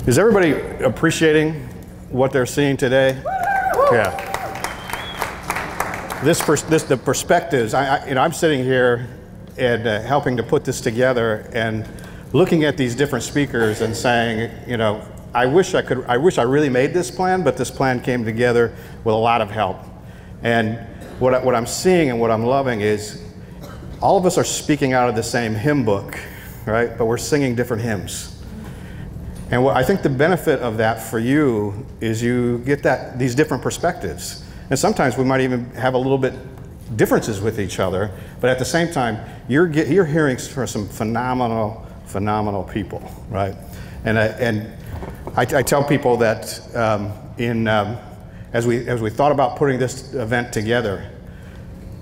Is everybody appreciating what they're seeing today? Yeah. The perspectives. I'm sitting here and helping to put this together and looking at these different speakers and saying, I wish I really made this plan, but this plan came together with a lot of help. And what I'm seeing and what I'm loving is all of us are speaking out of the same hymn book, right? But we're singing different hymns. And I think the benefit of that for you is you get these different perspectives. And sometimes we might even have a little bit differences with each other, but at the same time, you're hearing from some phenomenal people, right? And I tell people that as we thought about putting this event together,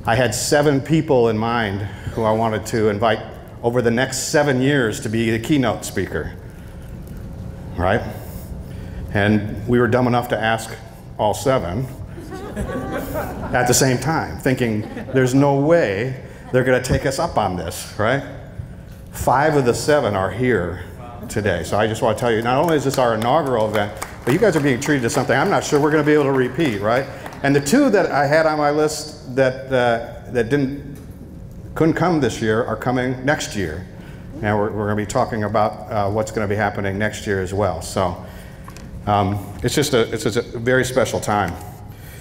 I had 7 people in mind who I wanted to invite over the next 7 years to be the keynote speaker. Right? And we were dumb enough to ask all 7 at the same time, thinking there's no way they're going to take us up on this, right? 5 of the 7 are here today. So I just want to tell you, not only is this our inaugural event, but you guys are being treated to something I'm not sure we're going to be able to repeat, right? And the 2 that I had on my list that couldn't come this year are coming next year. And we're going to be talking about what's going to be happening next year as well. So it's just a very special time.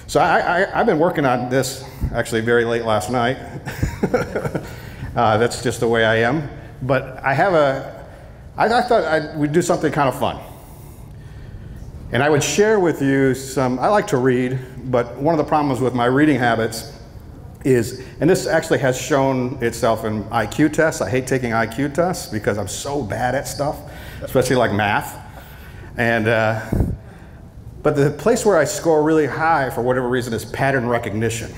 So I've been working on this actually very late last night. That's just the way I am. But I thought we'd do something kind of fun. And I would share with you I like to read, but one of the problems with my reading habits is, and this actually has shown itself in IQ tests. I hate taking IQ tests because I'm so bad at stuff, especially like math. And but the place where I score really high for whatever reason is pattern recognition.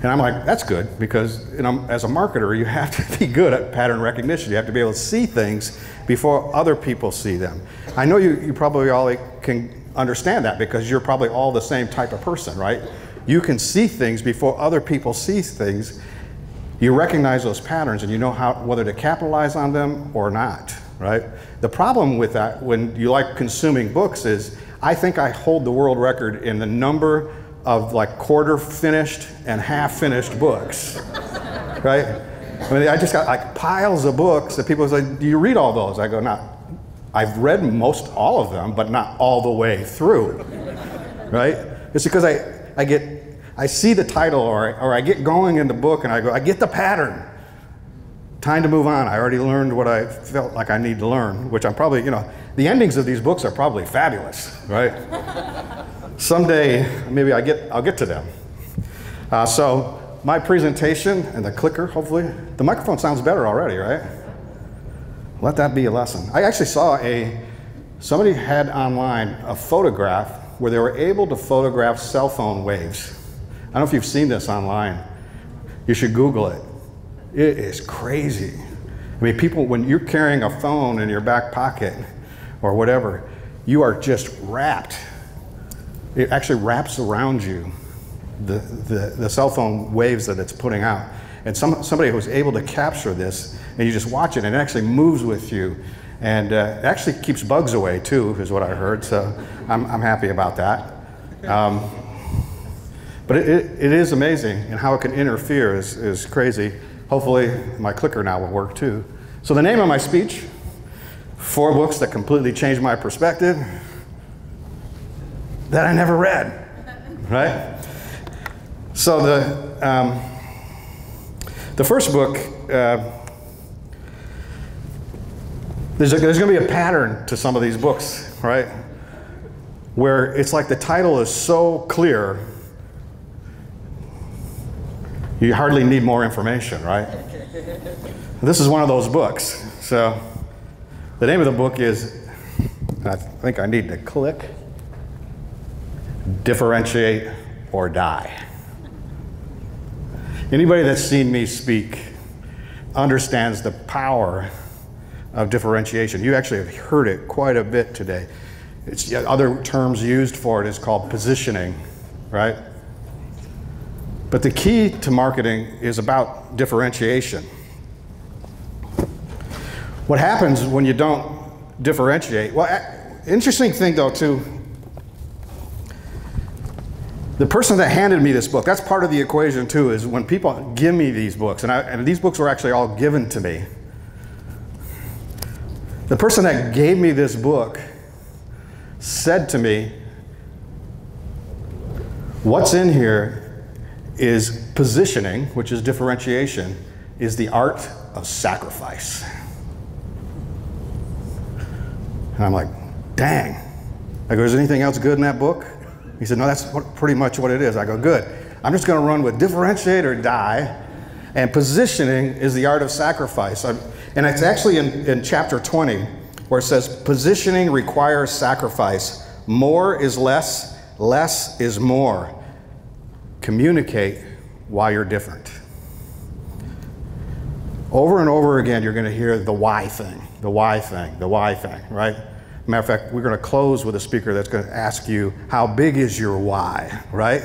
And I'm like, that's good, because as a marketer, you have to be good at pattern recognition. You have to be able to see things before other people see them. I know you probably all can understand that because you're probably all the same type of person, right? You can see things before other people see things. You recognize those patterns and you know whether to capitalize on them or not, right? The problem with that when you like consuming books is I think I hold the world record in the number of like quarter finished and half finished books, right? I mean, I just got like piles of books that people say, do you read all those? I go, no, I've read most all of them, but not all the way through, right? It's because I see the title or I get going in the book and I get the pattern. Time to move on. I already learned what I felt like I need to learn, which I'm probably, the endings of these books are probably fabulous, right? Someday, maybe I'll get to them. So my presentation and the clicker, hopefully, the microphone sounds better already, right? Let that be a lesson. I actually saw somebody had online a photograph where they were able to photograph cell phone waves. I don't know if you've seen this online. You should Google it. It is crazy. I mean, people, when you're carrying a phone in your back pocket or whatever, you are just wrapped. It actually wraps around you, the cell phone waves that it's putting out. And somebody was able to capture this, and you just watch it, and it actually moves with you. And it actually keeps bugs away too, is what I heard, so I'm happy about that. But it is amazing, and how it can interfere is crazy. Hopefully my clicker now will work too. So the name of my speech, 4 books that completely changed my perspective that I never read, right? So the first book, there's going to be a pattern to some of these books, right? Where it's like the title is so clear, you hardly need more information, right? This is one of those books. So the name of the book is, I think I need to click, Differentiate or Die. Anybody that's seen me speak understands the power of differentiation. You actually have heard it quite a bit today. It's other terms used for it is called positioning, right? But the key to marketing is about differentiation. What happens when you don't differentiate. Well, interesting thing though too, the person that handed me this book, that's part of the equation too, is when people give me these books, and these books were actually all given to me. The person that gave me this book said to me, what's in here is positioning, which is differentiation, is the art of sacrifice. And I'm like, dang. I go, is anything else good in that book? He said, no, that's pretty much what it is. I go, good. I'm just going to run with differentiate or die, and positioning is the art of sacrifice. And it's actually in chapter 20, where it says, positioning requires sacrifice. More is less, less is more. Communicate why you're different. Over and over again, you're going to hear the why thing, the why thing, the why thing, right? Matter of fact, we're going to close with a speaker that's going to ask you, how big is your why, right?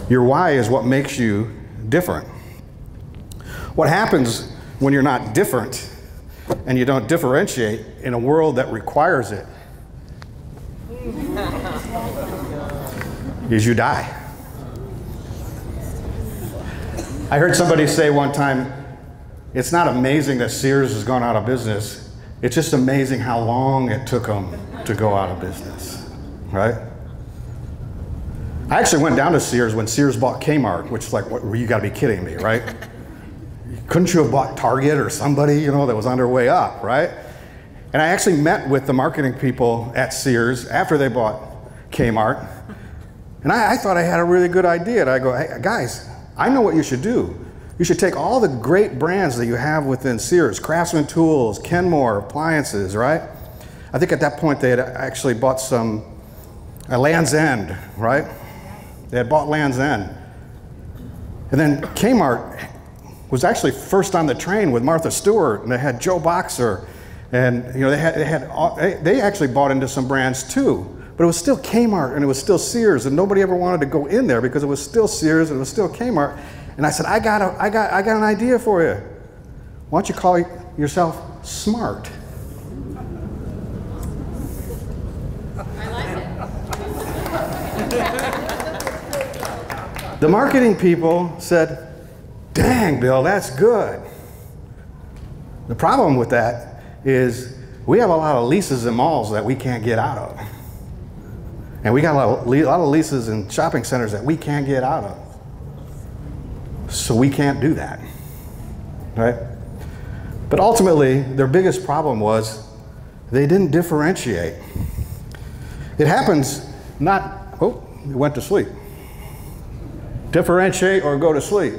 Your why is what makes you different. What happens when you're not different and you don't differentiate in a world that requires it is you die. I heard somebody say one time, it's not amazing that Sears has gone out of business. It's just amazing how long it took them to go out of business, right? I actually went down to Sears when Sears bought Kmart, which is like, you gotta be kidding me, right? Couldn't you have bought Target or somebody, you know, that was on their way up, right? And I actually met with the marketing people at Sears after they bought Kmart. And I thought I had a really good idea. And I go, hey, guys, I know what you should do. You should take all the great brands that you have within Sears, Craftsman Tools, Kenmore, appliances, right? I think at that point they had actually bought some Land's End, right? They had bought Land's End. And then Kmart was actually first on the train with Martha Stewart, and they had Joe Boxer, and you know they actually bought into some brands too. But it was still Kmart and it was still Sears, and nobody ever wanted to go in there because it was still Sears and it was still Kmart. And I said, I got an idea for you. Why don't you call yourself Smart? I like it. The marketing people said, dang, Bill, that's good. The problem with that is we have a lot of leases in malls that we can't get out of. And we got a lot of leases in shopping centers that we can't get out of. So we can't do that, right? But ultimately, their biggest problem was they didn't differentiate. It happens not, oh, it went to sleep. Differentiate or go to sleep.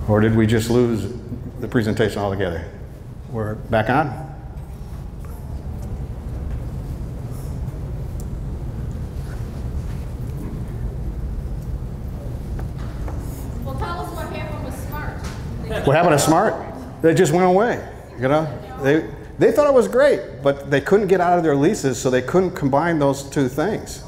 Or did we just lose the presentation altogether? We're back on? Well, tell us what happened with Smart. What happened to Smart? They just went away, you know? They thought it was great, but they couldn't get out of their leases, so they couldn't combine those two things,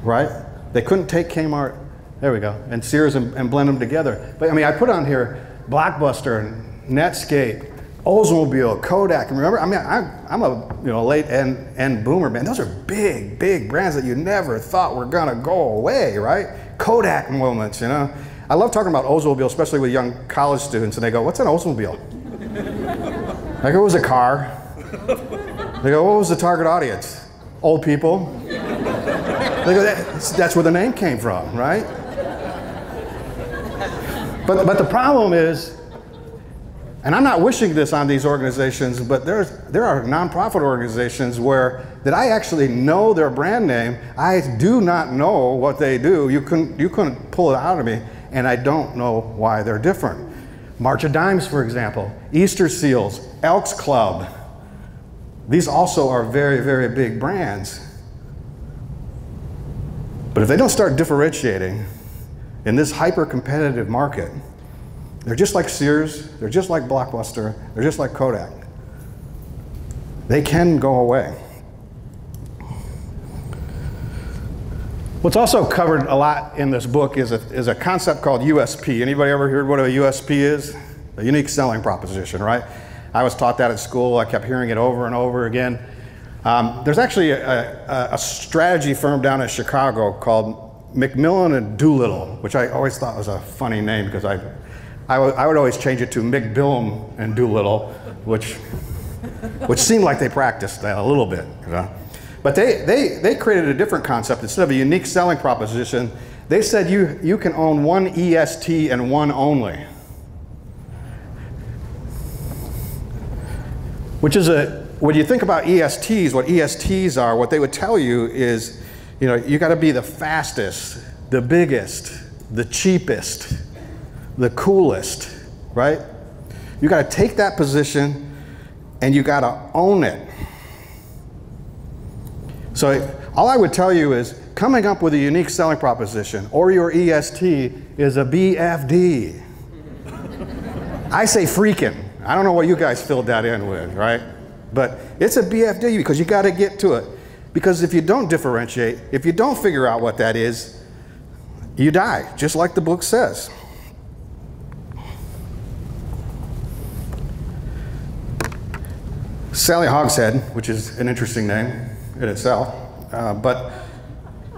right? They couldn't take Kmart, there we go, and Sears and blend them together. But I mean, I put on here Blockbuster, Netscape, Oldsmobile, Kodak. And remember, I mean, I'm a late end boomer, man. Those are big, big brands that you never thought were gonna go away, right? Kodak moments, you know. I love talking about Oldsmobile, especially with young college students, and they go, what's an Oldsmobile? I go, it was a car. They go, what was the target audience? Old people. They go, that's where the name came from, right? But the problem is, and I'm not wishing this on these organizations, but there are nonprofit organizations that I actually know their brand name. I do not know what they do. You couldn't pull it out of me, and I don't know why they're different. March of Dimes, for example, Easter Seals, Elks Club. These also are very, very big brands. But if they don't start differentiating in this hyper-competitive market, they're just like Sears, they're just like Blockbuster, they're just like Kodak. They can go away. What's also covered a lot in this book is a concept called USP. Anybody ever heard what a USP is? A unique selling proposition, right? I was taught that at school. I kept hearing it over and over again. There's actually a strategy firm down in Chicago called McMillan and Doolittle, which I always thought was a funny name because I would always change it to McBillum and Doolittle, which seemed like they practiced that a little bit. You know? But they created a different concept. Instead of a unique selling proposition, they said you can own one EST and one only. Which is when you think about ESTs, what ESTs are, what they would tell you is, you got to be the fastest, the biggest, the cheapest, the coolest, right? You got to take that position and you got to own it. So all I would tell you is coming up with a unique selling proposition or your EST is a BFD. I say freaking. I don't know what you guys filled that in with, right? But it's a BFD because you got to get to it. Because if you don't differentiate, if you don't figure out what that is, you die, just like the book says. Sally Hogshead, which is an interesting name in itself, but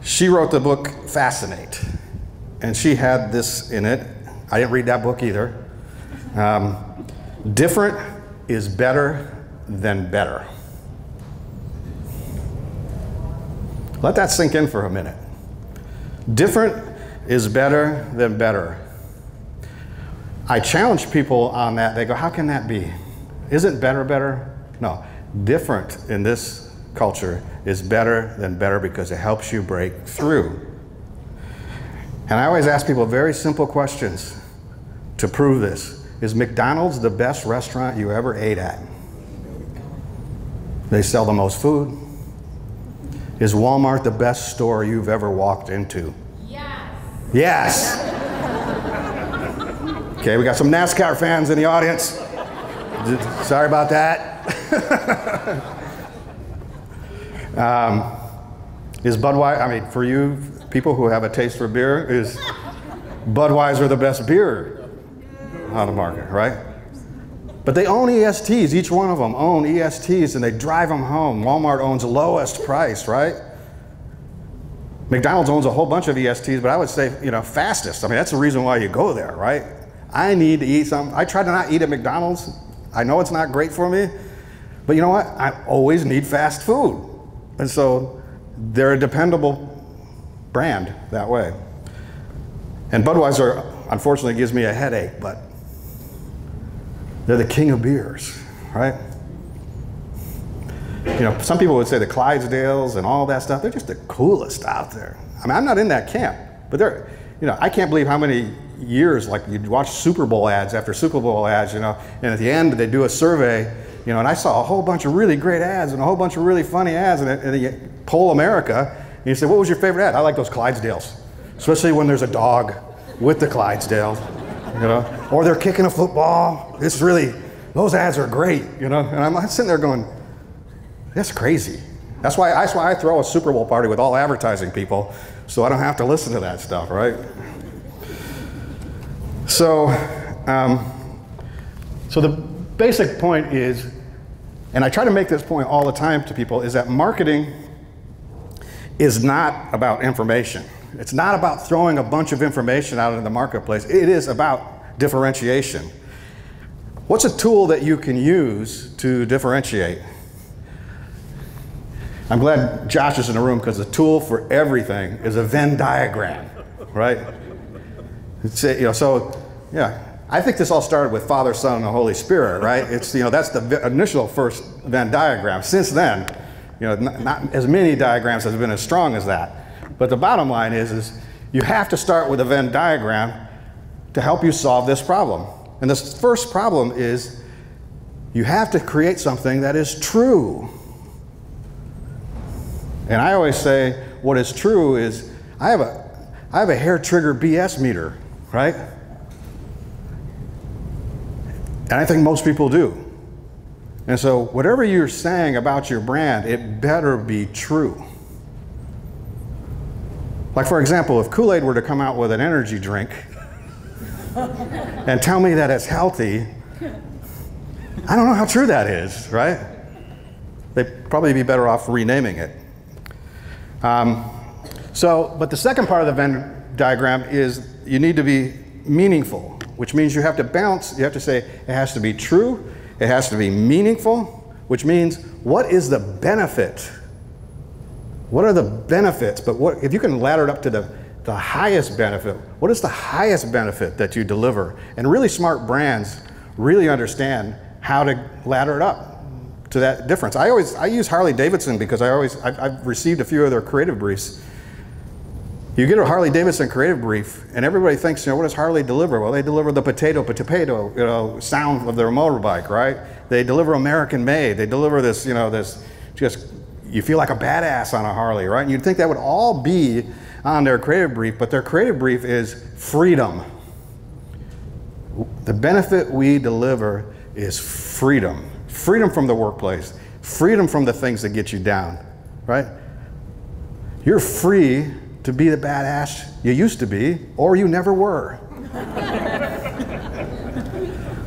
she wrote the book Fascinate, and she had this in it. I didn't read that book either. Different is better than better. Let that sink in for a minute. Different is better than better. I challenge people on that. They go, how can that be? Isn't better better? No, different in this culture is better than better because it helps you break through. And I always ask people very simple questions to prove this. Is McDonald's the best restaurant you ever ate at? They sell the most food. Is Walmart the best store you've ever walked into? Yes. Yes. Okay, we got some NASCAR fans in the audience. Sorry about that. Is Budweiser, I mean, for you people who have a taste for beer, is Budweiser the best beer on the market, right? But they own ESTs, each one of them own ESTs, and they drive them home. Walmart owns lowest price, right? McDonald's owns a whole bunch of ESTs, but I would say, fastest. I mean, that's the reason why you go there, right? I need to eat something. I try to not eat at McDonald's. I know it's not great for me, but you know what? I always need fast food. And so they're a dependable brand that way. And Budweiser, unfortunately, gives me a headache, but they're the king of beers, right? Some people would say the Clydesdales and all that stuff, they're just the coolest out there. I mean, I'm not in that camp, but they're, I can't believe how many years, like you'd watch Super Bowl ads after Super Bowl ads, and at the end they do a survey, and I saw a whole bunch of really great ads and a whole bunch of really funny ads, and you poll America, and you say, what was your favorite ad? I like those Clydesdales, especially when there's a dog with the Clydesdale, or they're kicking a football. It's really, those ads are great, and I'm sitting there going, that's crazy. That's why I throw a Super Bowl party with all advertising people, so I don't have to listen to that stuff, right? So, so the basic point is, and I try to make this point all the time to people, is that marketing is not about information. It's not about throwing a bunch of information out in the marketplace. It is about differentiation. What's a tool that you can use to differentiate? I'm glad Josh is in the room because the tool for everything is a Venn diagram, right? I think this all started with Father, Son, and the Holy Spirit, right? It's, that's the initial first Venn diagram. Since then, not as many diagrams have been as strong as that. But the bottom line is you have to start with a Venn diagram to help you solve this problem. And this first problem is you have to create something that is true. And I always say what is true is I have a hair trigger BS meter, right? And I think most people do. And so whatever you're saying about your brand, it better be true. Like, for example, if Kool-Aid were to come out with an energy drink and tell me that it's healthy, I don't know how true that is, right? They'd probably be better off renaming it. But the second part of the Venn diagram is you need to be meaningful, which means you have to balance. You have to say it has to be true, it has to be meaningful, which means what is the benefit? What are the benefits? But what, if you can ladder it up to the highest benefit, what is the highest benefit that you deliver? And really smart brands really understand how to ladder it up to that difference. I use Harley Davidson because I've received a few of their creative briefs. You get a Harley Davidson creative brief, and everybody thinks, what does Harley deliver? Well, they deliver the potato, sound of their motorbike, right? They deliver American made. They deliver this, this just, you feel like a badass on a Harley, right? And you'd think that would all be on their creative brief, but their creative brief is freedom. The benefit we deliver is freedom. Freedom from the workplace. Freedom from the things that get you down, right? You're free to be the badass you used to be, or you never were.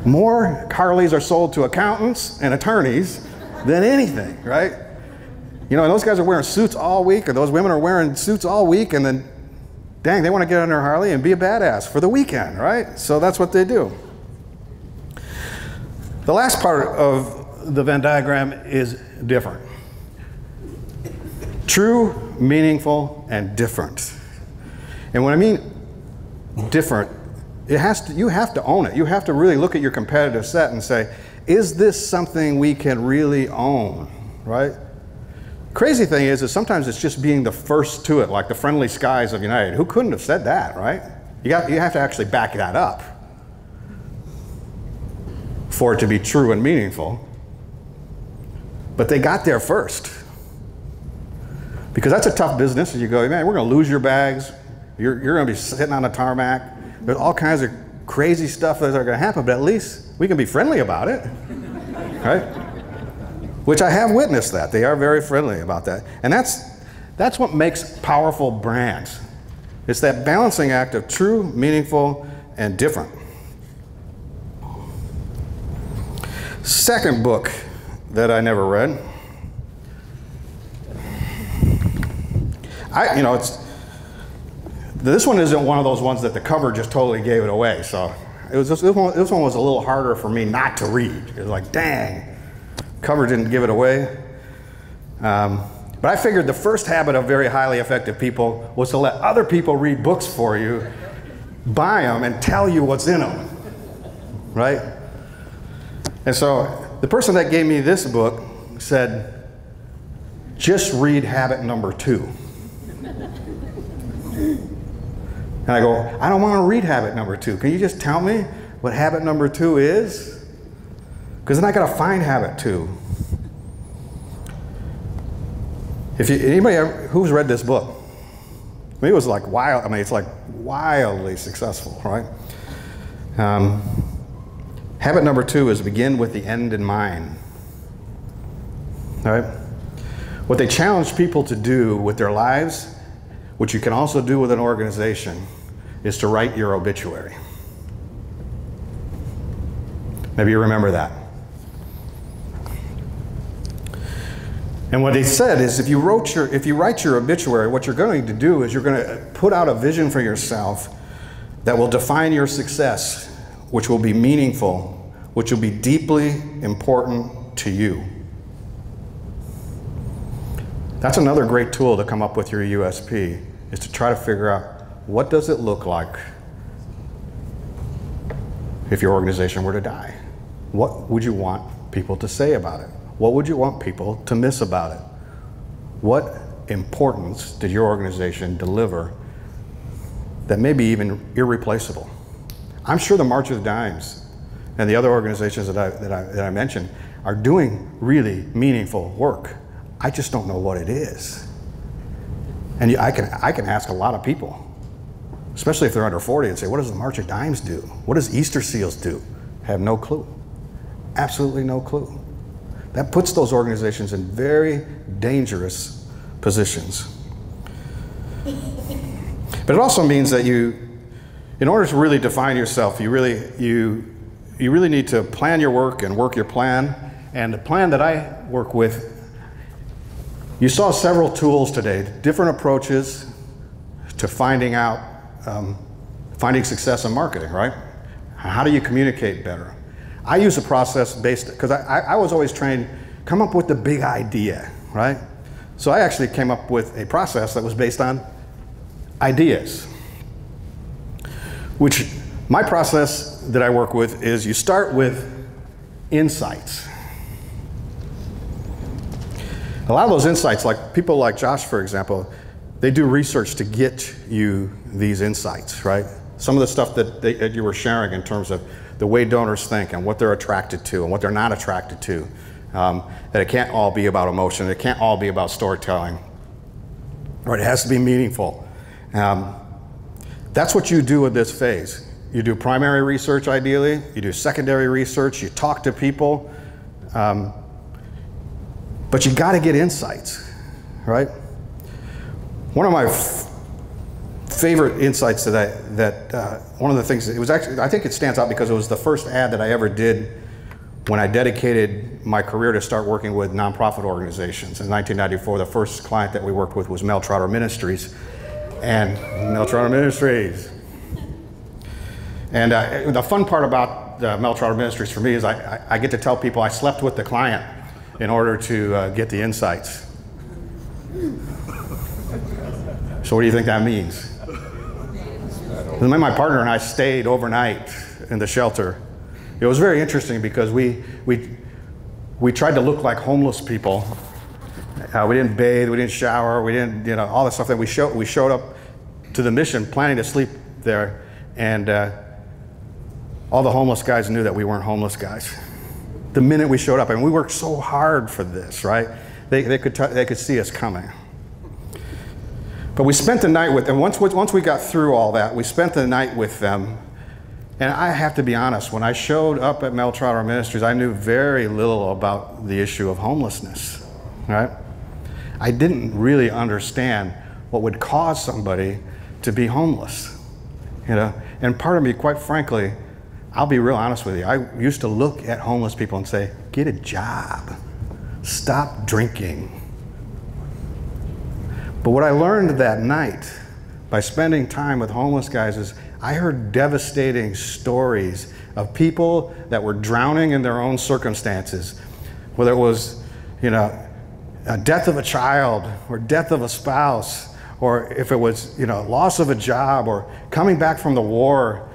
More Harleys are sold to accountants and attorneys than anything, right? And those guys are wearing suits all week, or those women are wearing suits all week, and then, dang, they want to get on their Harley and be a badass for the weekend, right? So that's what they do. The last part of the Venn diagram is different. True, meaningful, and different. And when I mean different, you have to own it. You have to really look at your competitive set and say, is this something we can really own, right? Crazy thing is sometimes it's just being the first to it, like the friendly skies of United. Who couldn't have said that, right? You have to actually back that up for it to be true and meaningful. But they got there first. Because that's a tough business, and you go, man, we're going to lose your bags. You're going to be sitting on a tarmac. There's all kinds of crazy stuff that are going to happen, but at least we can be friendly about it, right? Which I have witnessed that. They are very friendly about that. And that's what makes powerful brands. It's that balancing act of true, meaningful, and different. Second book that I never read. This one isn't one of those ones that the cover just totally gave it away. So this one was a little harder for me not to read. It was like, dang, cover didn't give it away. But I figured the first habit of very highly effective people was to let other people read books for you, buy them, and tell you what's in them, right? And so the person that gave me this book said, just read habit number 2. And I go, I don't want to read habit number 2. Can you just tell me what habit number 2 is? Because then I got to find habit 2. Anybody who's read this book? I mean, it was like wild. I mean, it's like wildly successful, right? Habit number 2 is begin with the end in mind. All right? What they challenge people to do with their lives, which you can also do with an organization, is to write your obituary. Maybe you remember that. And what he said is if you write your obituary, what you're going to do is you're going to put out a vision for yourself that will define your success, which will be meaningful, which will be deeply important to you. That's another great tool to come up with your USP, is to try to figure out what does it look like if your organization were to die? What would you want people to say about it? What would you want people to miss about it? What importance did your organization deliver that may be even irreplaceable? I'm sure the March of the Dimes and the other organizations that I mentioned are doing really meaningful work. I just don't know what it is. And I can ask a lot of people, especially if they're under 40, and say, what does the March of Dimes do? What does Easter Seals do? Have no clue. Absolutely no clue. That puts those organizations in very dangerous positions. But it also means that in order to really define yourself, you really need to plan your work and work your plan. And the plan that I work with, you saw several tools today, different approaches to finding success in marketing, right? How do you communicate better? I use a process based, because I was always trained, come up with the big idea, right? So I actually came up with a process that was based on ideas, which my process that I work with is you start with insights. A lot of those insights, like people like Josh, for example, they do research to get you these insights, right? Some of the stuff that you were sharing in terms of the way donors think and what they're attracted to and what they're not attracted to, that it can't all be about emotion, it can't all be about storytelling, right? It has to be meaningful. That's what you do with this phase. You do primary research ideally, you do secondary research, you talk to people, but you got to get insights, right? One of my favorite insights that one of the things, it was actually, I think it stands out because it was the first ad that I ever did when I dedicated my career to start working with nonprofit organizations. In 1994, the first client that we worked with was Mel Trotter Ministries. And the fun part about Mel Trotter Ministries for me is I get to tell people I slept with the client in order to get the insights. So what do you think that means? And then my partner and I stayed overnight in the shelter. It was very interesting because we tried to look like homeless people. We didn't bathe, we didn't shower, we didn't, all the stuff that we showed up to the mission planning to sleep there, and all the homeless guys knew that we weren't homeless guys. The minute we showed up, and we worked so hard for this, right? They could see us coming. But we spent the night with them. Once we got through all that, we spent the night with them. And I have to be honest, when I showed up at Mel Trotter Ministries, I knew very little about the issue of homelessness, right? I didn't really understand what would cause somebody to be homeless, And part of me, quite frankly, I'll be real honest with you, I used to look at homeless people and say, get a job, stop drinking. But what I learned that night by spending time with homeless guys is I heard devastating stories of people that were drowning in their own circumstances, whether it was, a death of a child or death of a spouse, or if it was, loss of a job or coming back from the war.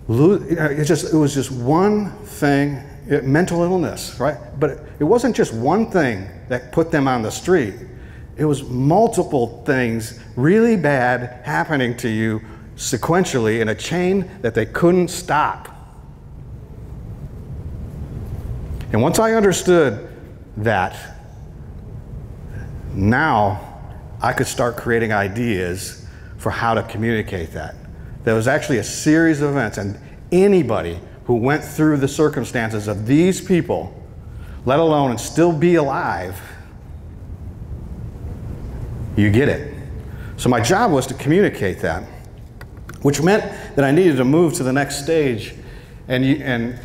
It was just one thing, mental illness, right? But it wasn't just one thing that put them on the street. It was multiple things really bad happening to you sequentially in a chain that they couldn't stop. And once I understood that, now I could start creating ideas for how to communicate that. There was actually a series of events, and anybody who went through the circumstances of these people, let alone and still be alive, you get it. So my job was to communicate that, which meant that I needed to move to the next stage and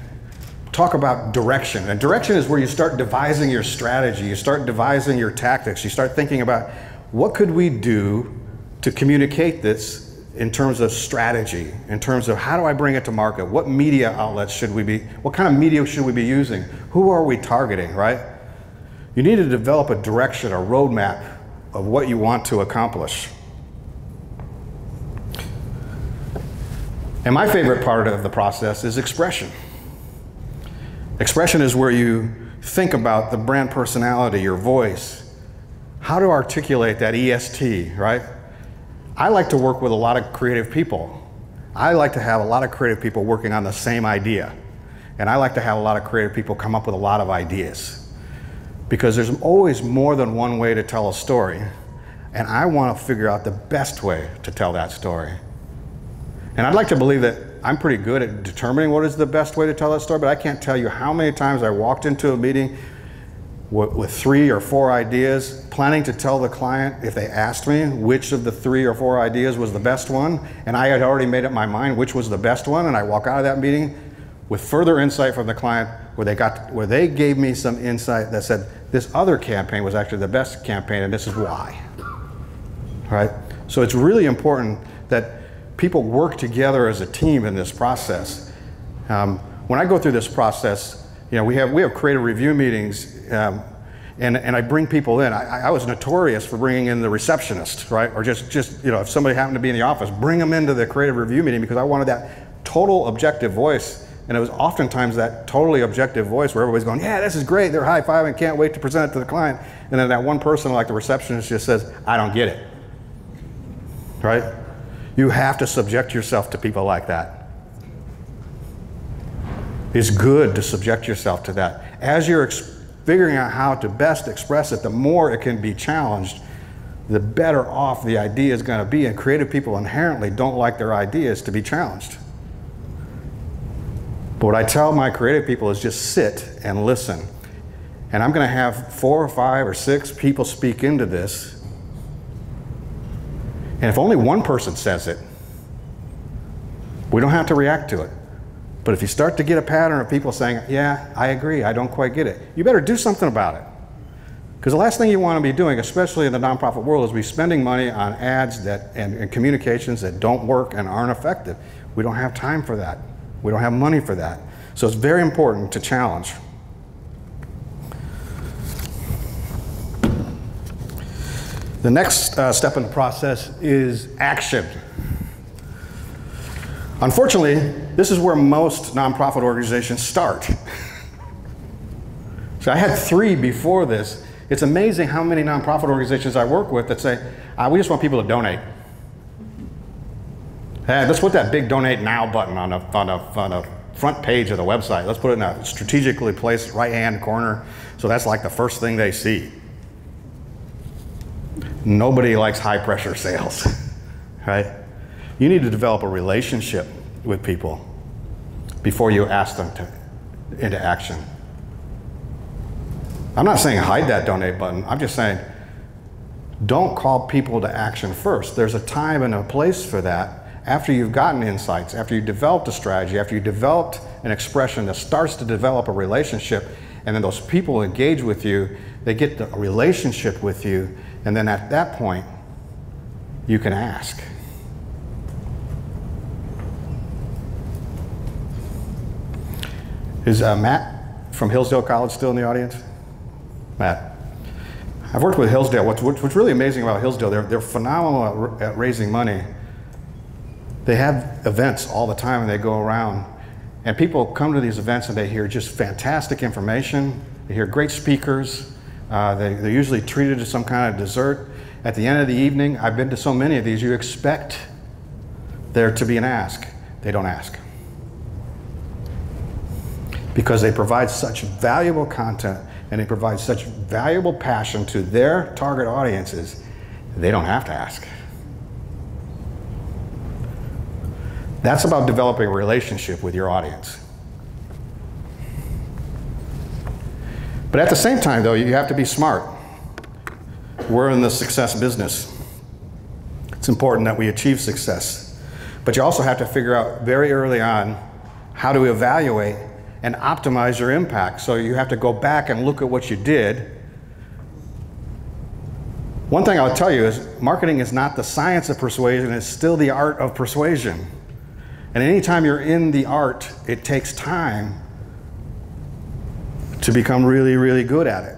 talk about direction. And direction is where you start devising your strategy, you start devising your tactics, you start thinking about what could we do to communicate this in terms of strategy, in terms of how do I bring it to market, what media outlets should we be, what kind of media should we be using, who are we targeting, right? You need to develop a direction, a roadmap of what you want to accomplish. And my favorite part of the process is expression. Expression is where you think about the brand personality, your voice, how to articulate that EST, right? I like to work with a lot of creative people. I like to have a lot of creative people working on the same idea. And I like to have a lot of creative people come up with a lot of ideas. Because there's always more than one way to tell a story. And I want to figure out the best way to tell that story. And I'd like to believe that I'm pretty good at determining what is the best way to tell that story, but I can't tell you how many times I walked into a meeting with 3 or 4 ideas, planning to tell the client, if they asked me which of the 3 or 4 ideas was the best one, and I had already made up my mind which was the best one, and I walk out of that meeting with further insight from the client where they gave me some insight that said this other campaign was actually the best campaign and this is why. Right? So it's really important that people work together as a team in this process. When I go through this process, you know, we have creative review meetings, and I bring people in. I was notorious for bringing in the receptionist, right? Or just you know, if somebody happened to be in the office, bring them into the creative review meeting because I wanted that total objective voice. And it was oftentimes that totally objective voice where everybody's going, yeah, this is great. They're high-fiving, can't wait to present it to the client. And then that one person, like the receptionist, just says, I don't get it, right? You have to subject yourself to people like that. It's good to subject yourself to that. As you're figuring out how to best express it, the more it can be challenged, the better off the idea is going to be. And creative people inherently don't like their ideas to be challenged. But what I tell my creative people is just sit and listen. And I'm going to have 4 or 5 or 6 people speak into this. And if only one person says it, we don't have to react to it. But if you start to get a pattern of people saying, yeah, I agree, I don't quite get it, you better do something about it. Because the last thing you want to be doing, especially in the nonprofit world, is be spending money on ads and communications that don't work and aren't effective. We don't have time for that. We don't have money for that. So it's very important to challenge. The next step in the process is action. Unfortunately, this is where most nonprofit organizations start. So I had 3 before this. It's amazing how many nonprofit organizations I work with that say, we just want people to donate. Hey, let's put that big donate now button on the front page of the website. Let's put it in a strategically placed right-hand corner so that's like the first thing they see. Nobody likes high-pressure sales, right? You need to develop a relationship with people before you ask them into action. I'm not saying hide that donate button. I'm just saying don't call people to action first. There's a time and a place for that. After you've gotten insights, after you've developed a strategy, after you've developed an expression that starts to develop a relationship, and then those people engage with you, they get a relationship with you, and then at that point, you can ask. Is Matt from Hillsdale College still in the audience? Matt. I've worked with Hillsdale. What's really amazing about Hillsdale, they're phenomenal at raising money. They have events all the time and they go around. And people come to these events and they hear just fantastic information. They hear great speakers. They're usually treated to some kind of dessert. At the end of the evening, I've been to so many of these, you expect there to be an ask. They don't ask. Because they provide such valuable content and they provide such valuable passion to their target audiences, they don't have to ask. That's about developing a relationship with your audience. But at the same time, though, you have to be smart. We're in the success business. It's important that we achieve success. But you also have to figure out very early on how to evaluate and optimize your impact. So you have to go back and look at what you did. One thing I'll tell you is marketing is not the science of persuasion, it's still the art of persuasion. And anytime you're in the art, it takes time to become really, really good at it,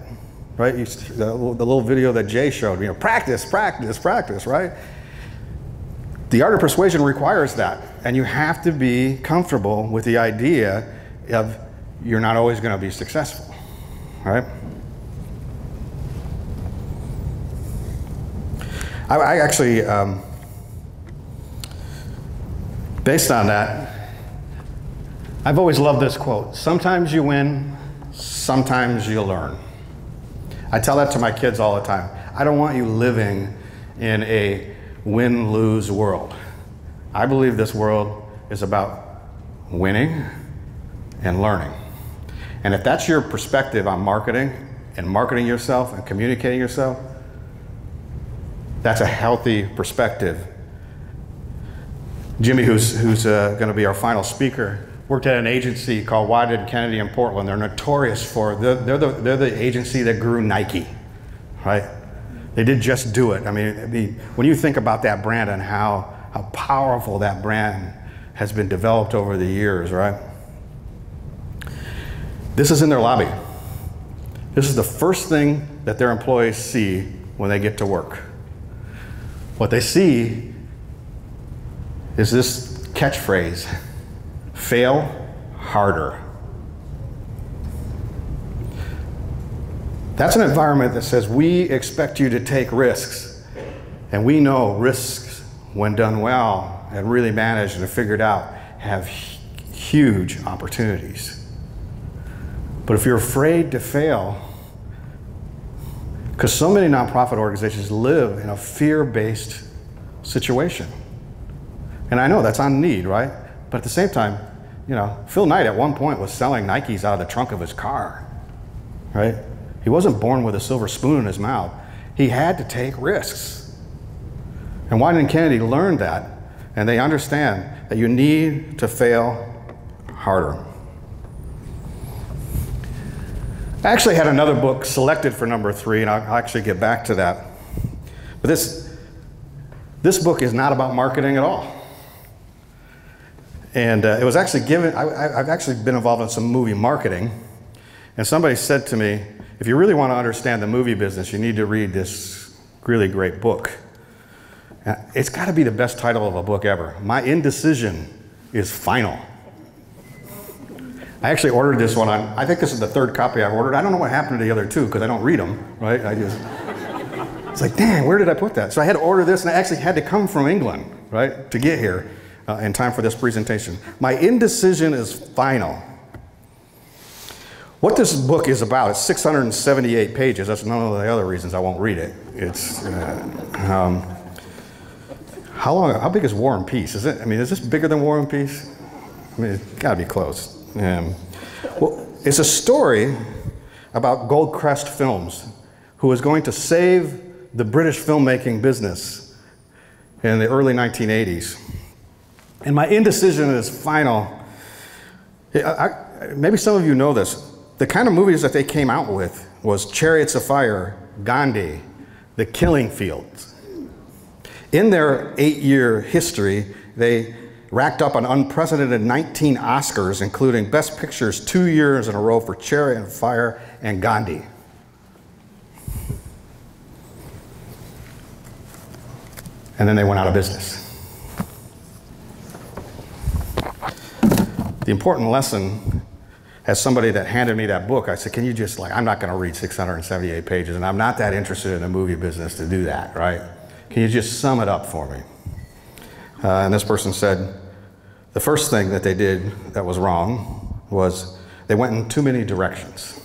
right? The little video that Jay showed, you know, practice, practice, practice, right? The art of persuasion requires that. And you have to be comfortable with the idea of you're not always going to be successful, right? I actually, based on that, I've always loved this quote. Sometimes you win, sometimes you learn. I tell that to my kids all the time. I don't want you living in a win-lose world. I believe this world is about winning and learning. And if that's your perspective on marketing and marketing yourself and communicating yourself, that's a healthy perspective. Jimmy, who's going to be our final speaker, worked at an agency called Wieden Kennedy in Portland. They're notorious for, they're the agency that grew Nike, right? They did just do it. I mean, when you think about that brand and how powerful that brand has been developed over the years, right? This is in their lobby. This is the first thing that their employees see when they get to work. What they see is this catchphrase, fail harder. That's an environment that says we expect you to take risks, and we know risks, when done well and really managed and figured out, have huge opportunities. But if you're afraid to fail, because so many nonprofit organizations live in a fear-based situation. And I know that's on need, right? But at the same time, you know, Phil Knight at one point was selling Nikes out of the trunk of his car, right? He wasn't born with a silver spoon in his mouth. He had to take risks. And Wieden and Kennedy learned that, and they understand that you need to fail harder. I actually had another book selected for number 3, and I'll actually get back to that. But this book is not about marketing at all. And it was actually given, I've actually been involved in some movie marketing, and somebody said to me, if you really want to understand the movie business, you need to read this really great book. It's got to be the best title of a book ever. My indecision is final. I actually ordered this one I think this is the 3rd copy I've ordered. I don't know what happened to the other 2 because I don't read them, right? It's like, dang, where did I put that? So I had to order this, and it actually had to come from England, right, to get here in time for this presentation. My indecision is final. What this book is about, it's 678 pages. That's none of the other reasons I won't read it. It's, how big is War and Peace? Is this bigger than War and Peace? I mean, it's got to be close. Well, it's a story about Goldcrest Films, who was going to save the British filmmaking business in the early 1980s. And my indecision is final. Maybe some of you know this. The kind of movies that they came out with was Chariots of Fire, Gandhi, The Killing Fields. In their 8-year history, they racked up an unprecedented 19 Oscars, including Best Pictures 2 years in a row for Chariot of Fire and Gandhi. And then they went out of business. The important lesson, as somebody that handed me that book, I said, can you just, I'm not going to read 678 pages, and I'm not that interested in the movie business to do that, right? Can you just sum it up for me? And this person said, the first thing that they did that was wrong was they went in too many directions.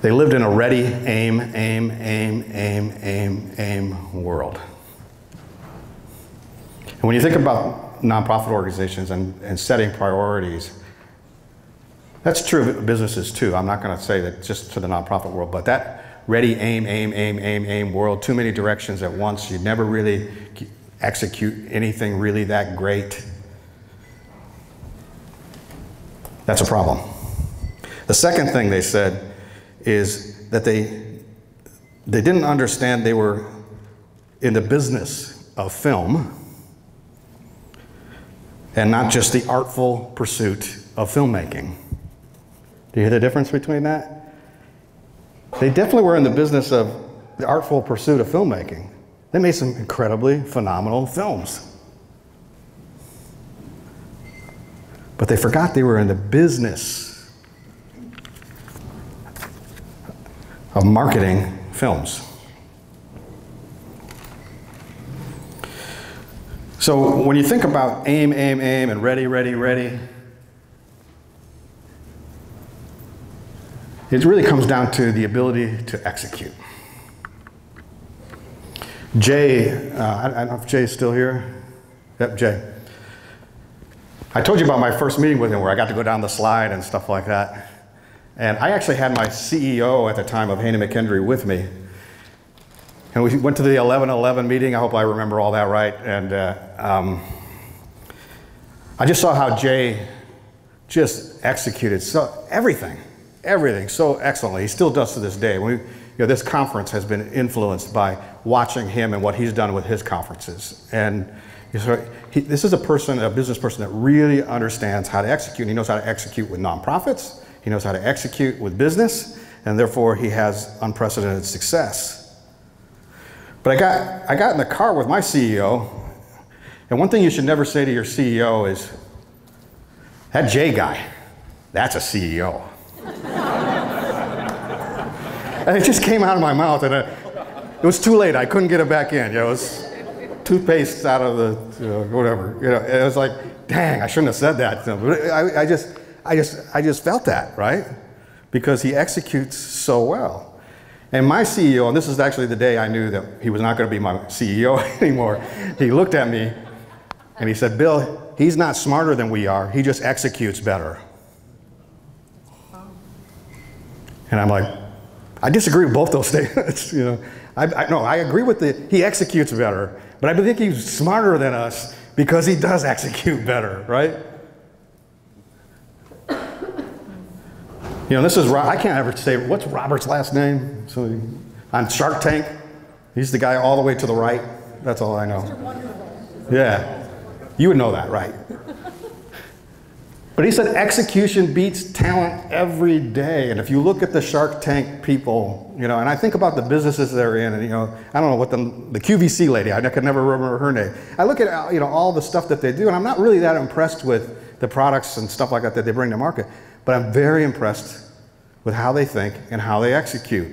They lived in a ready, aim world. And when you think about nonprofit organizations and setting priorities, that's true of businesses too. I'm not going to say that just to the nonprofit world, but that ready, aim world, too many directions at once. You never really execute anything really that great. That's a problem. The second thing they said is that they didn't understand they were in the business of film and not just the artful pursuit of filmmaking. Do you hear the difference between that? They definitely were in the business of the artful pursuit of filmmaking. They made some incredibly phenomenal films. But they forgot they were in the business of marketing films. So when you think about aim, and ready, it really comes down to the ability to execute. Jay, I don't know if Jay's still here. Yep, Jay. I told you about my first meeting with him where I got to go down the slide and stuff like that. And I actually had my CEO at the time of Hanon McKendry with me. And we went to the 11/11 meeting. I hope I remember all that right. And I just saw how Jay just executed everything so excellently. He still does to this day. This conference has been influenced by watching him and what he's done with his conferences. And this is a business person that really understands how to execute. He knows how to execute with nonprofits. He knows how to execute with business, and therefore he has unprecedented success. But I got in the car with my CEO, and one thing you should never say to your CEO is, "That Jay guy, that's a CEO." And it just came out of my mouth, and it was too late. I couldn't get it back in. It was toothpaste out of the whatever. It was like, dang, I shouldn't have said that. But I just felt that, right? Because he executes so well. And my CEO, and this is actually the day I knew that he was not going to be my CEO anymore. He looked at me and he said, "Bill, he's not smarter than we are. He just executes better." And I'm like, I disagree with both those statements. I agree with he executes better, but I think he's smarter than us because he does execute better, right? This is, I can't ever say, what's Robert's last name? So on Shark Tank, he's the guy all the way to the right. That's all I know. Yeah, you would know that, right? But he said execution beats talent every day. And if you look at the Shark Tank people, and I think about the businesses they're in, and I don't know what the QVC lady, I could never remember her name. I look at all the stuff that they do, and I'm not really that impressed with the products and stuff like that they bring to market, but I'm very impressed with how they think and how they execute.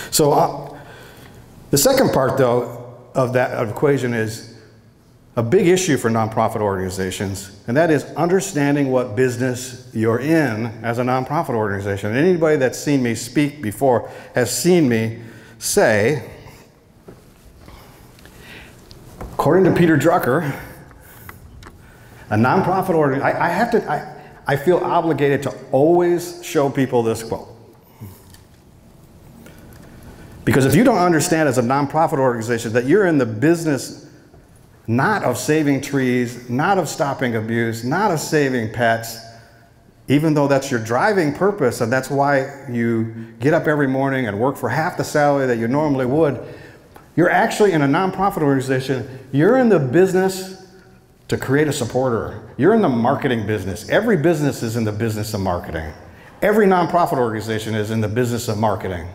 So the second part, though, of that equation is a big issue for nonprofit organizations, and that is understanding what business you're in as a nonprofit organization. And anybody that's seen me speak before has seen me say, according to Peter Drucker, a nonprofit organization, I feel obligated to always show people this quote. Because if you don't understand as a nonprofit organization that you're in the business not of saving trees, not of stopping abuse, not of saving pets, even though that's your driving purpose and that's why you get up every morning and work for half the salary that you normally would, you're actually in a nonprofit organization, you're in the business to create a supporter. You're in the marketing business. Every business is in the business of marketing. Every nonprofit organization is in the business of marketing.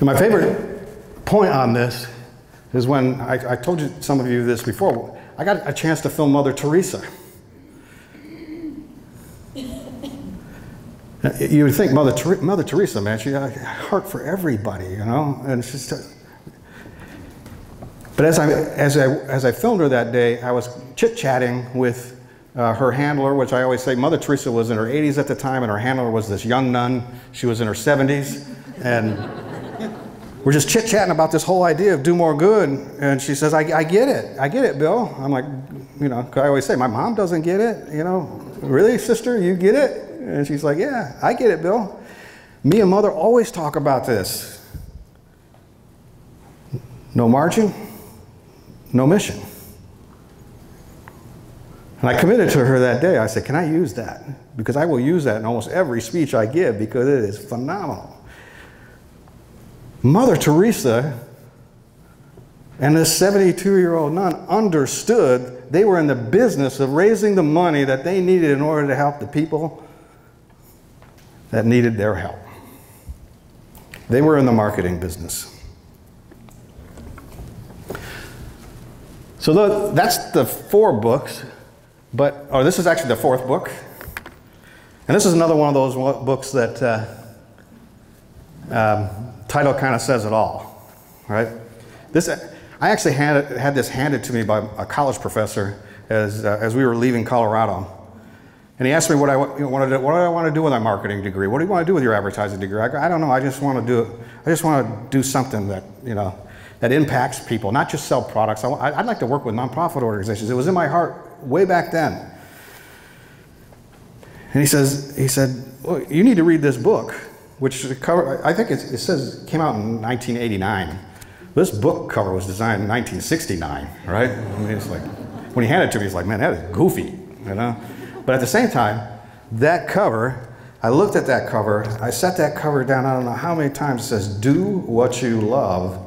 And my favorite point on this is when I told you, some of you this before, I got a chance to film Mother Teresa. You would think Mother Teresa, man, she had a heart for everybody, and it's just. But as I filmed her that day, I was chit-chatting with her handler, which I always say Mother Teresa was in her 80s at the time, and her handler was this young nun. She was in her 70s, and we're just chit-chatting about this whole idea of do more good, and she says, I get it, Bill. I'm like, 'cause I always say, my mom doesn't get it, really, sister, you get it? And she's like, yeah, I get it, Bill. Me and Mother always talk about this. No margin, no mission. And I committed to her that day. I said, can I use that? Because I will use that in almost every speech I give because it is phenomenal. Mother Teresa and this 72-year-old nun understood they were in the business of raising the money that they needed in order to help the people that needed their help. They were in the marketing business. So that's the 4 books, this is actually the 4th book. And this is another one of those books that title kind of says it all, right? I actually had this handed to me by a college professor as we were leaving Colorado. And he asked me what I what do I want to do with my marketing degree? What do you want to do with your advertising degree? I go, I don't know. I just want to do something that, you know, that impacts people, not just sell products. I'd like to work with nonprofit organizations. It was in my heart way back then. And he said, well, you need to read this book, which cover, I think it says came out in 1989. This book cover was designed in 1969, right? I mean, it's like, when he handed it to me, he's like, man, that is goofy, you know? But at the same time, that cover, I looked at that cover, I set that cover down, I don't know how many times it says, do what you love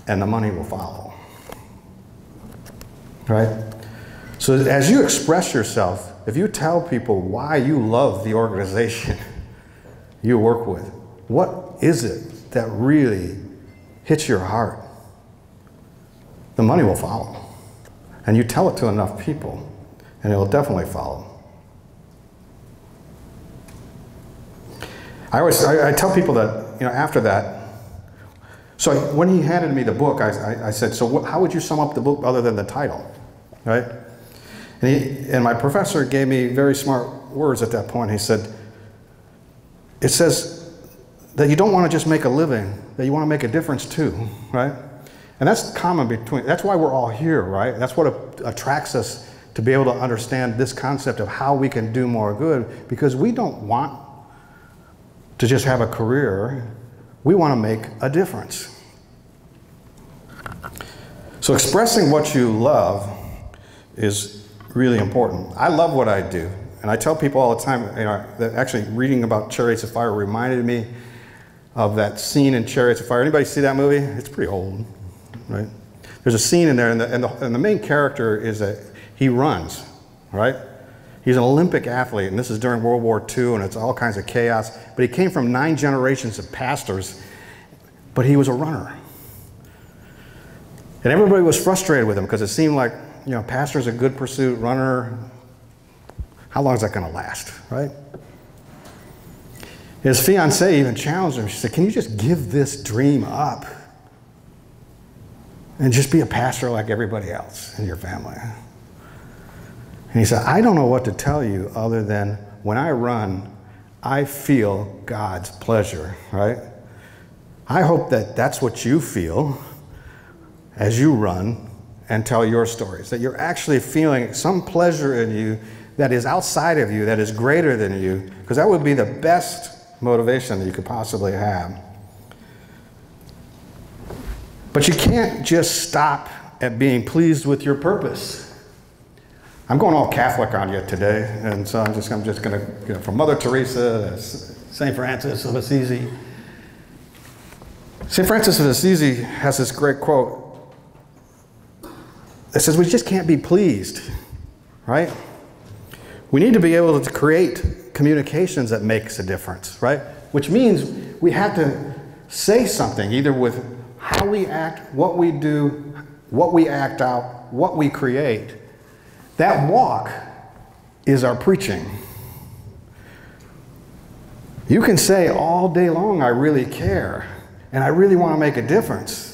and the money will follow, right? So as you express yourself, if you tell people why you love the organization you work with, what is it that really hits your heart? The money will follow. And you tell it to enough people, and it will definitely follow. I tell people that, you know, after that, so when he handed me the book, I said, so how would you sum up the book other than the title, right? And my professor gave me very smart words at that point. He said, it says that you don't want to just make a living, that you want to make a difference too, right? And that's common that's why we're all here, right? That's what attracts us to be able to understand this concept of how we can do more good, because we don't want to just have a career, we want to make a difference. So expressing what you love is really important. I love what I do, and I tell people all the time, you know, that actually reading about Chariots of Fire reminded me of that scene in Chariots of Fire. Anybody see that movie? It's pretty old, right? There's a scene in there, and the main character is he runs, right? He's an Olympic athlete, and this is during World War II, and it's all kinds of chaos. But he came from 9 generations of pastors, but he was a runner. And everybody was frustrated with him because it seemed like, you know, pastor's a good pursuit, runner, how long is that going to last, right? His fiancée even challenged him. She said, can you just give this dream up and just be a pastor like everybody else in your family? And he said, I don't know what to tell you other than when I run, I feel God's pleasure, right? I hope that that's what you feel as you run and tell your stories, that you're actually feeling some pleasure in you that is outside of you, that is greater than you, because that would be the best motivation that you could possibly have. But you can't just stop at being pleased with your purpose. I'm going all Catholic on you today, and so I'm just going to, you know, from Mother Teresa to St. Francis of Assisi. St. Francis of Assisi has this great quote that says, we just can't be pleased, right? We need to be able to create communications that makes a difference, right? Which means we have to say something, either with how we act, what we do, what we act out, what we create. That walk is our preaching. You can say all day long, I really care, and I really want to make a difference.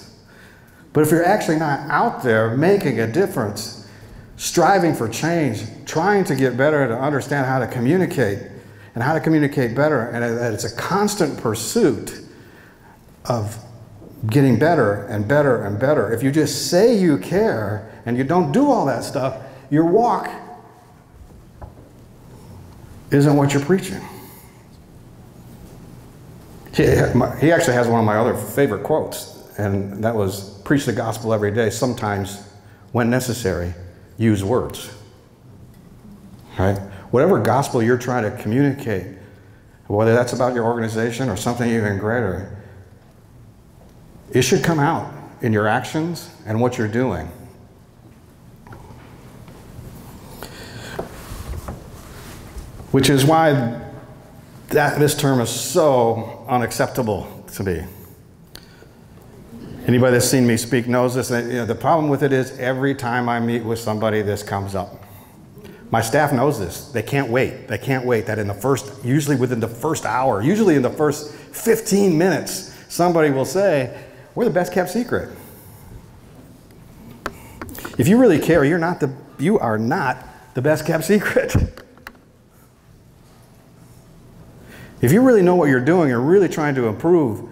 But if you're actually not out there making a difference, striving for change, trying to get better, to understand how to communicate, and how to communicate better, and that it's a constant pursuit of getting better and better and better. If you just say you care and you don't do all that stuff, your walk isn't what you're preaching. He actually has one of my other favorite quotes, and that was, preach the gospel every day, sometimes when necessary, use words. Right? Whatever gospel you're trying to communicate, whether that's about your organization or something even greater, it should come out in your actions and what you're doing. Which is why this term is so unacceptable to me. Anybody that's seen me speak knows this. You know, the problem with it is every time I meet with somebody, this comes up. My staff knows this. They can't wait. They can't wait that usually within the first hour, usually in the first 15 minutes, somebody will say, we're the best kept secret. If you really care, you are not the best kept secret. If you really know what you're doing, you're really trying to improve,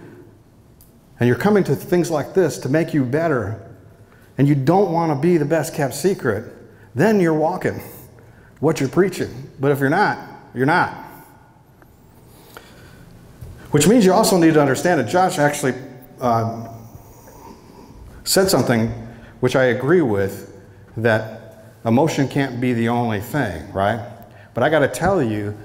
and you're coming to things like this to make you better, and you don't want to be the best kept secret, then you're walking what you're preaching. But if you're not, you're not. Which means you also need to understand that Josh actually said something which I agree with, that emotion can't be the only thing, right? But I got to tell you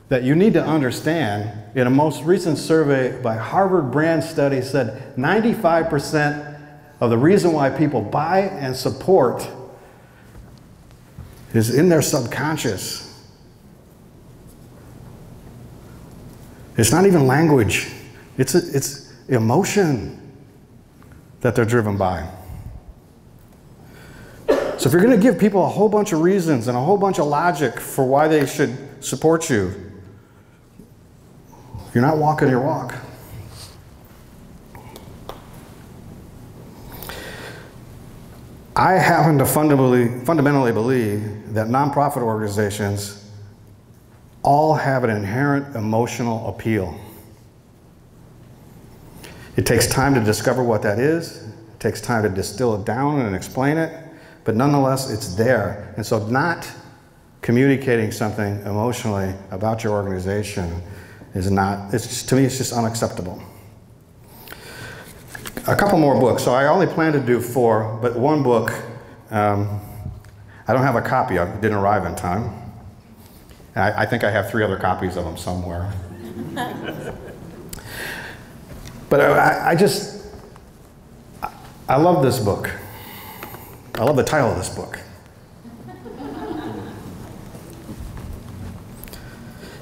that you need to understand, in a most recent survey by Harvard brand study said 95% of the reason why people buy and support is in their subconscious. It's not even language. It's emotion that they're driven by. So if you're going to give people a whole bunch of reasons and a whole bunch of logic for why they should support you, you're not walking your walk. I happen to fundamentally believe that nonprofit organizations all have an inherent emotional appeal. It takes time to discover what that is. It takes time to distill it down and explain it, but nonetheless, it's there. And so not communicating something emotionally about your organization is not, to me, it's just unacceptable. A couple more books. So I only plan to do 4, but one book, I don't have a copy of. It didn't arrive in time. I think I have 3 other copies of them somewhere. But I love this book. I love the title of this book.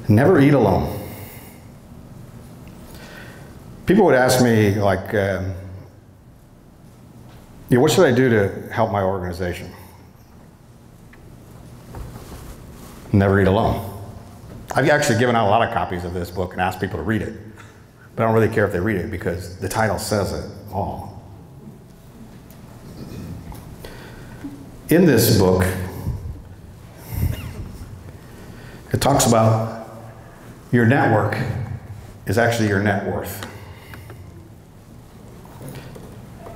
Never Eat Alone. People would ask me, like, what should I do to help my organization? Never Eat Alone. I've actually given out a lot of copies of this book and asked people to read it. But I don't really care if they read it because the title says it all. In this book, it talks about your network is actually your net worth.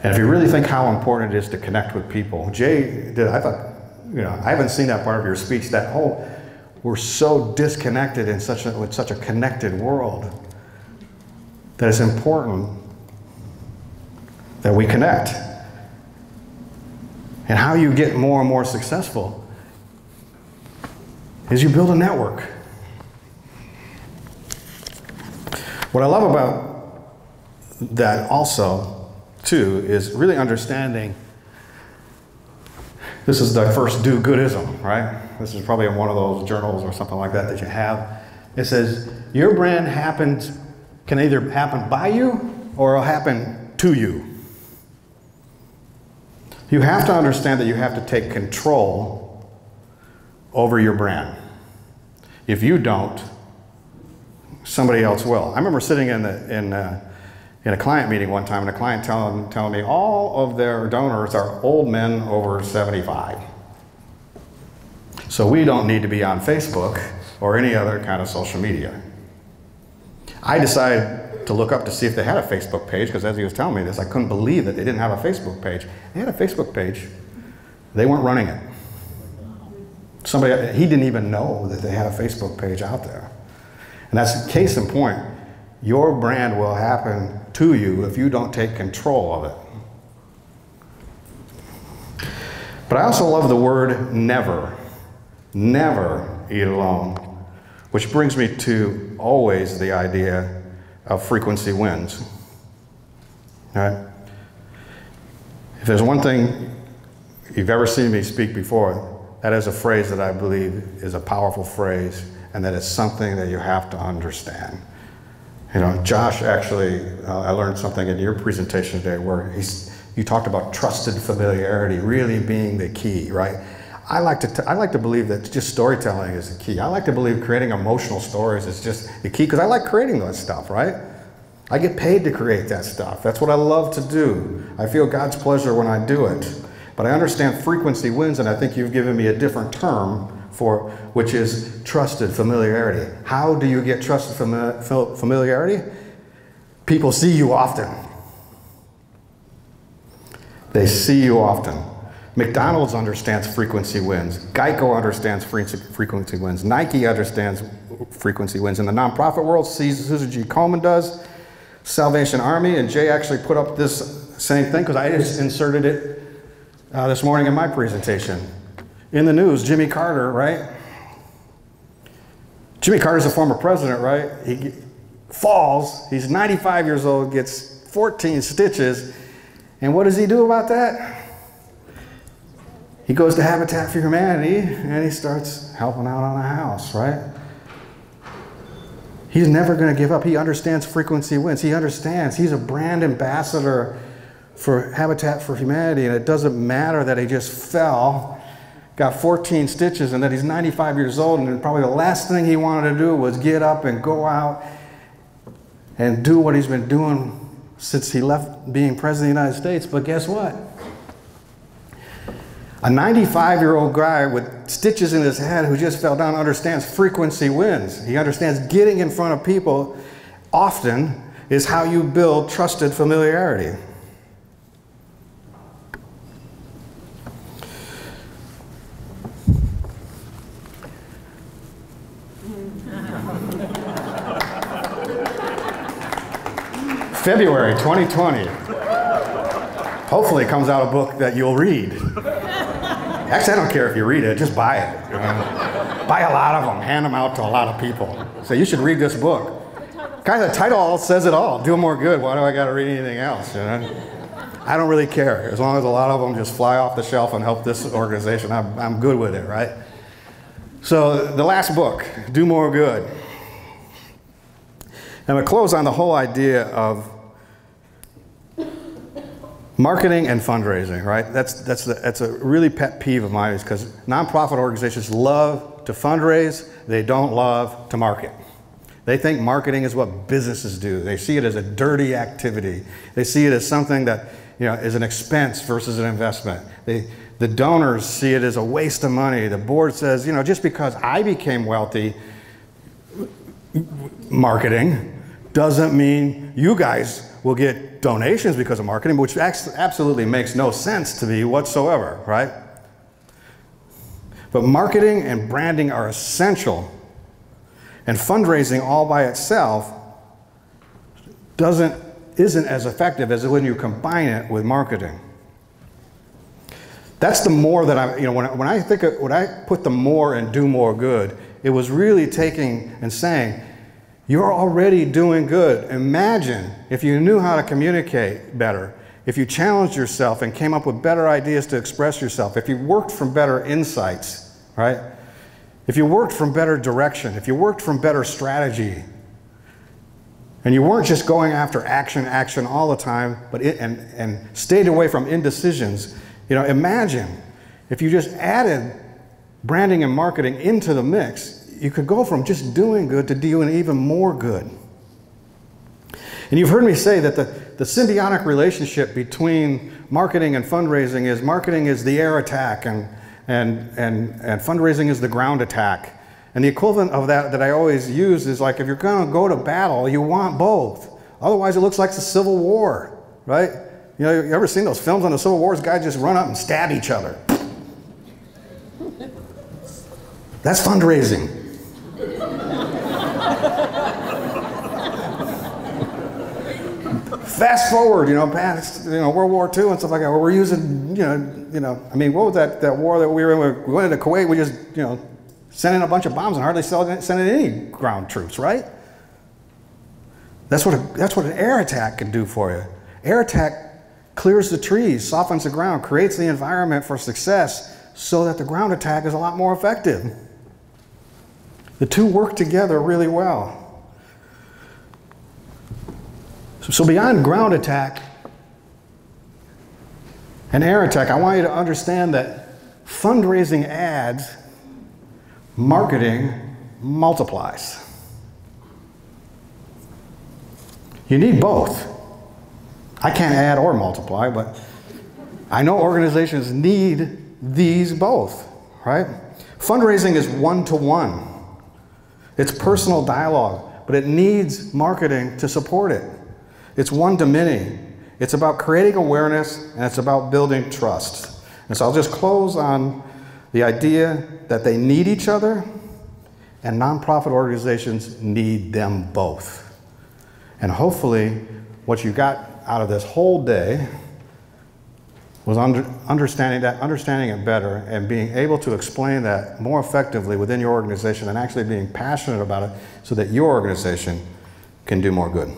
And if you really think how important it is to connect with people, Jay did, I thought, I haven't seen that part of your speech, that whole, we're so disconnected in with such a connected world that it's important that we connect. And how you get more and more successful is you build a network. What I love about that also, too, is really understanding this is the first do-goodism, right? This is probably in one of those journals or something like that you have. It says, your brand can either happen by you or it'll happen to you. You have to understand that you have to take control over your brand. If you don't, somebody else will. I remember sitting in a client meeting one time, and a client telling me all of their donors are old men over 75. So we don't need to be on Facebook or any other kind of social media. I decided to look up to see if they had a Facebook page, because as he was telling me this, I couldn't believe that they didn't have a Facebook page. They had a Facebook page. They weren't running it. He didn't even know that they had a Facebook page out there. And that's case in point. Your brand will happen to you if you don't take control of it. But I also love the word never. Never eat alone. Which brings me to always the idea of frequency wins. All right? If there's one thing you've ever seen me speak before, that is a phrase that I believe is a powerful phrase, and that it's something that you have to understand. Josh actually, I learned something in your presentation today where you talked about trusted familiarity really being the key, right? I like to believe that just storytelling is the key. I like to believe creating emotional stories is just the key, because I like creating that stuff, right? I get paid to create that stuff. That's what I love to do. I feel God's pleasure when I do it. But I understand frequency wins, and I think you've given me a different term for, which is trusted familiarity. How do you get trusted familiarity? People see you often. They see you often. McDonald's understands frequency wins. Geico understands frequency wins. Nike understands frequency wins. In the nonprofit world, Susan G. Komen does. Salvation Army, and Jay actually put up this same thing because I just inserted it this morning in my presentation. In the news, Jimmy Carter, right? Jimmy Carter's a former president, right? He falls, he's 95 years old, gets 14 stitches, and what does he do about that? He goes to Habitat for Humanity and he starts helping out on a house, right? He's never going to give up. He understands frequency wins. He understands. He's a brand ambassador for Habitat for Humanity, and it doesn't matter that he just fell, got 14 stitches, and that he's 95 years old, and probably the last thing he wanted to do was get up and go out and do what he's been doing since he left being president of the United States. But guess what? A 95-year-old guy with stitches in his head who just fell down understands frequency wins. He understands getting in front of people often is how you build trusted familiarity. February 2020. Hopefully comes out a book that you'll read. Actually, I don't care if you read it, just buy it. Buy a lot of them, hand them out to a lot of people. So you should read this book. Kind of the title all says it all. Do more good. Why do I got to read anything else? You know? I don't really care. As long as a lot of them just fly off the shelf and help this organization, I'm good with it, right? So the last book, Do More Good. I'm going to close on the whole idea of marketing and fundraising, right? That's a really pet peeve of mine, because nonprofit organizations love to fundraise, they don't love to market. They think marketing is what businesses do. They see it as a dirty activity. They see it as something that, you know, is an expense versus an investment. The donors see it as a waste of money. The board says, you know, just because I became wealthy marketing doesn't mean you guys will get donations because of marketing, which absolutely makes no sense to me whatsoever, right? But marketing and branding are essential, and fundraising all by itself isn't as effective as when you combine it with marketing. That's the more that when I put the more in do more good, it was really taking and saying, you're already doing good. Imagine if you knew how to communicate better, if you challenged yourself and came up with better ideas to express yourself, if you worked from better insights, right? If you worked from better direction, if you worked from better strategy, and you weren't just going after action all the time, but and stayed away from indecisions. You know, imagine if you just added branding and marketing into the mix, you could go from just doing good to doing even more good. And you've heard me say that the symbiotic relationship between marketing and fundraising is the air attack, and fundraising is the ground attack. And the equivalent of that I always use is like, if you're going to go to battle, you want both. Otherwise, it looks like the Civil War, right? You know, you ever seen those films on the Civil War? Guys just run up and stab each other. That's fundraising. Fast forward, past, World War II and stuff like that, where we're using, I mean, what was that war that we were in? We went into Kuwait, we just, sent in a bunch of bombs and hardly sent in any ground troops, right? That's what an air attack can do for you. Air attack clears the trees, softens the ground, creates the environment for success so that the ground attack is a lot more effective. The two work together really well. So beyond ground attack and air attack, I want you to understand that fundraising adds, marketing multiplies. You need both. I can't add or multiply, but I know organizations need these both, right? Fundraising is one-to-one. It's personal dialogue, but it needs marketing to support it. It's one-to-many. It's about creating awareness, and it's about building trust. And so I'll just close on the idea that they need each other, and nonprofit organizations need them both. And hopefully, what you got out of this whole day was understanding it better and being able to explain that more effectively within your organization and actually being passionate about it so that your organization can do more good.